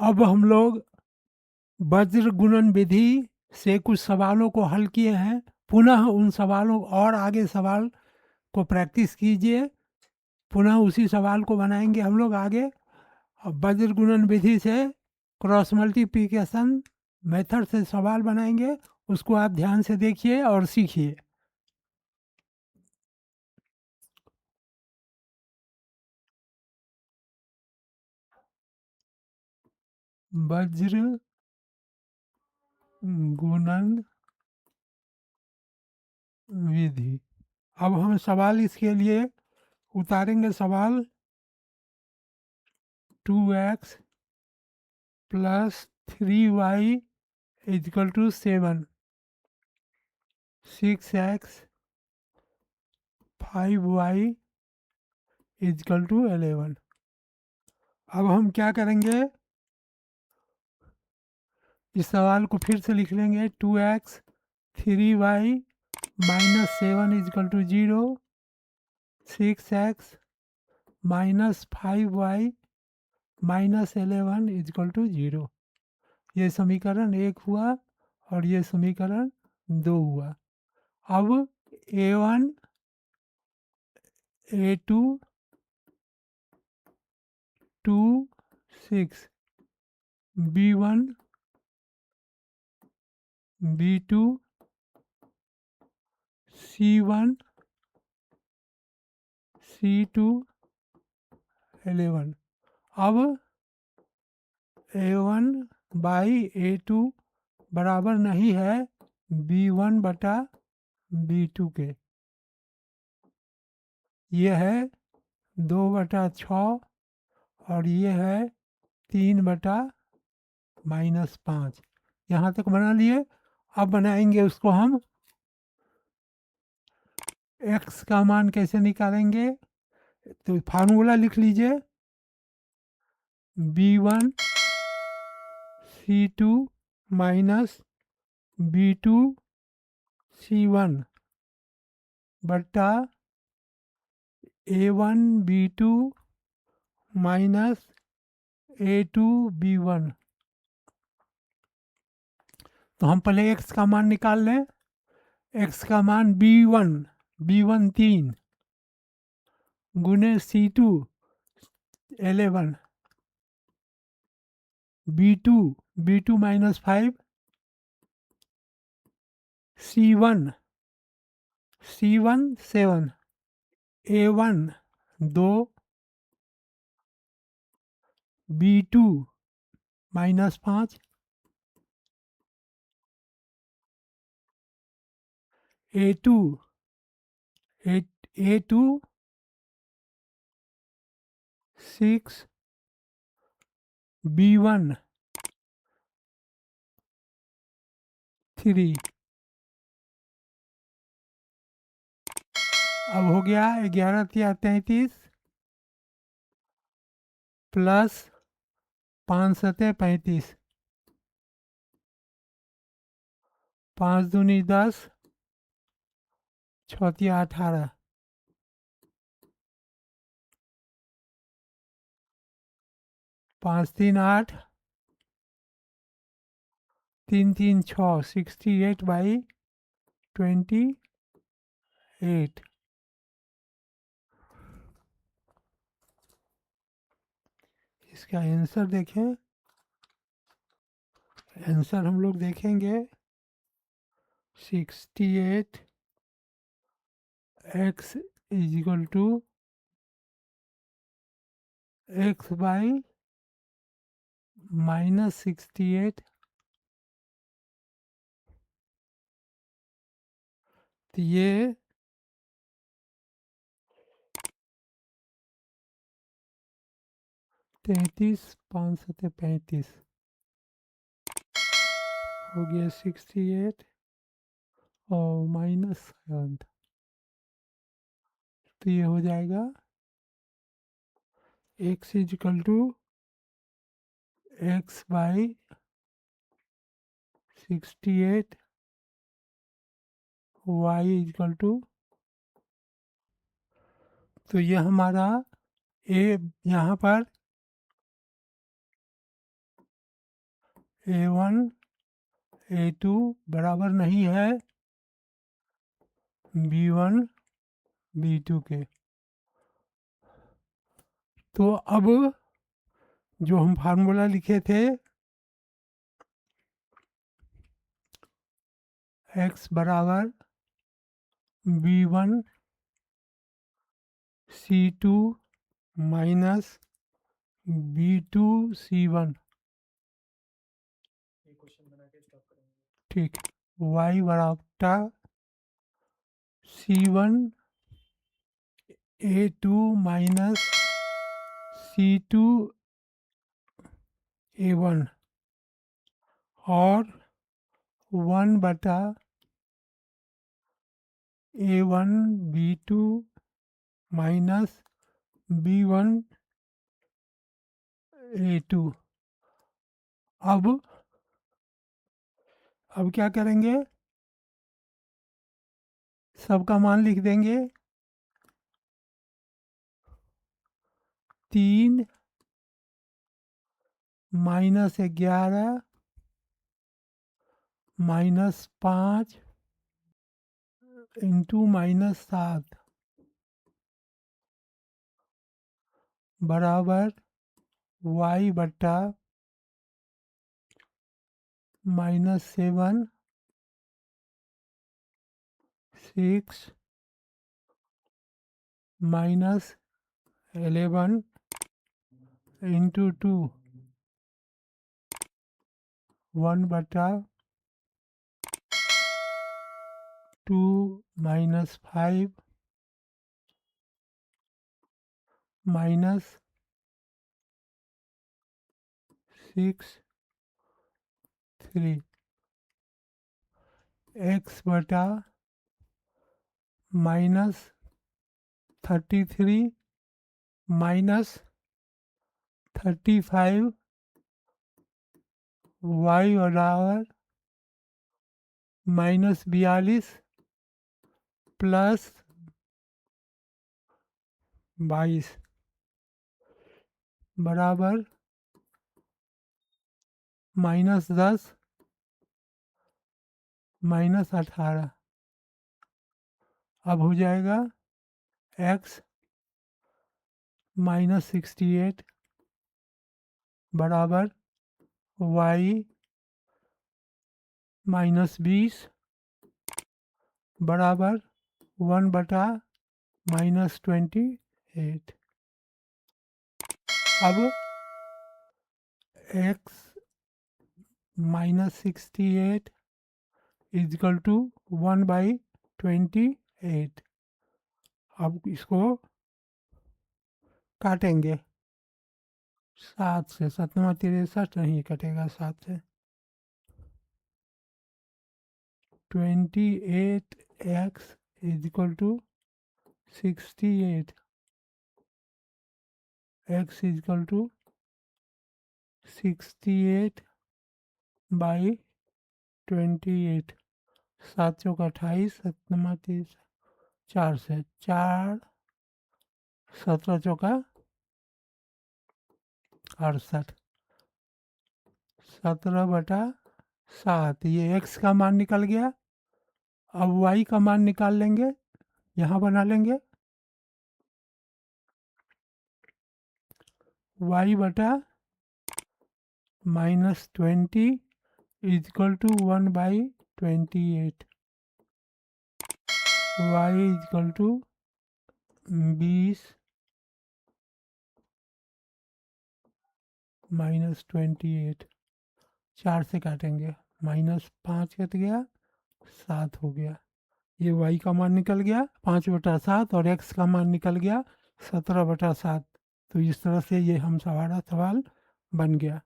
अब हम लोग वज्र गुणन विधि से कुछ सवालों को हल किए हैं। पुनः उन सवालों और आगे सवाल को प्रैक्टिस कीजिए। पुनः उसी सवाल को बनाएंगे हम लोग आगे। अब वज्र गुणन विधि से क्रॉस मल्टीप्लिकेशन मेथड से सवाल बनाएंगे, उसको आप ध्यान से देखिए और सीखिए। वज्र गुणन विधि। अब हम सवाल इसके लिए उतारेंगे। सवाल 2x plus 3y equal to 7, 6x 5y equal to 11। अब हम क्या करेंगे, इस सवाल को फिर से लिख लेंगे। 2x 3y minus 7 equal to 0, 6x minus 5y minus 11 equal to 0। ये समीकरण 1 हुआ और ये समीकरण 2 हुआ। अब a1 a2 2 6 b1 b2 c1 c2 11। अब a1 बाई a2 बराबर नहीं है b1 बटा b2 के। ये है 2 बटा 6 और ये है 3 बटा माइनस 5। यहाँ तक बना लिए। अब बनाएंगे उसको हम। x का मान कैसे निकालेंगे, तो फार्मूला लिख लीजिए। b1 c2 minus b2 c1 बटा a1 b2 minus a2 b1। तो हम पहले x का मान निकाल लें। x का मान b1 3 गुने c2 11 b2 minus 5 c1 7 a1 2 b2 minus 5 a2 a2 6 b1 3। अब हो गया 11 या 33 प्लस 5 सतह 35, 5 दूनी 10, 6 तिया 18, 5 3 8, 3 3 6 68 बाई 28। इसका आंसर देखें। आंसर हम लोग देखेंगे 68 x is equal to x by minus 68। तो ये 33 5 सतह 35 हो गया 68 और माइनस 7। तो ये हो जाएगा x equal to x by 68 y equal to. तो ये हमारा ए यहाँ पर A1 A2 बराबर नहीं है B1 B2 के। तो अब जो हम फार्मूला लिखे थे x बराबर B1 C2 minus B2 C1, ठीक, y बराबर C1 A2 minus C2 A1 और 1 बटा A1 B2 minus B1 A2। अब क्या करेंगे, सबका मान लिख देंगे। 3 माइनस 11 माइनस 5 इंटू माइनस 7 बराबर y बट्टा -7 6 माइनस 11 इंटू 2 1 बटा 2 माइनस 5 माइनस 6 3 x बटा -33 माइनस 35 y बराबर -42 प्लस 22 बराबर -10 माइनस 18। अब हो जाएगा x -68 बराबर y -20 बराबर 1 बटा -28। अब x -68 इजकल टू 1/28। अब इसको काटेंगे 7 से, 7 63 नहीं कटेगा 7 से। 28x equal to 68, x equal to 68/28। 7 चौका 28, 7 4 से 4, 17 चौका 68, 17/7। ये x का मान निकल गया। अब y का मान निकाल लेंगे, यहाँ बना लेंगे y बटा -20 equal to 1/28। y equal to 20 -28। 4 से काटेंगे, -5 कट गया, 7 हो गया। ये y का मान निकल गया 5/7 और x का मान निकल गया 17/7। तो इस तरह से ये हमारा सवाल बन गया।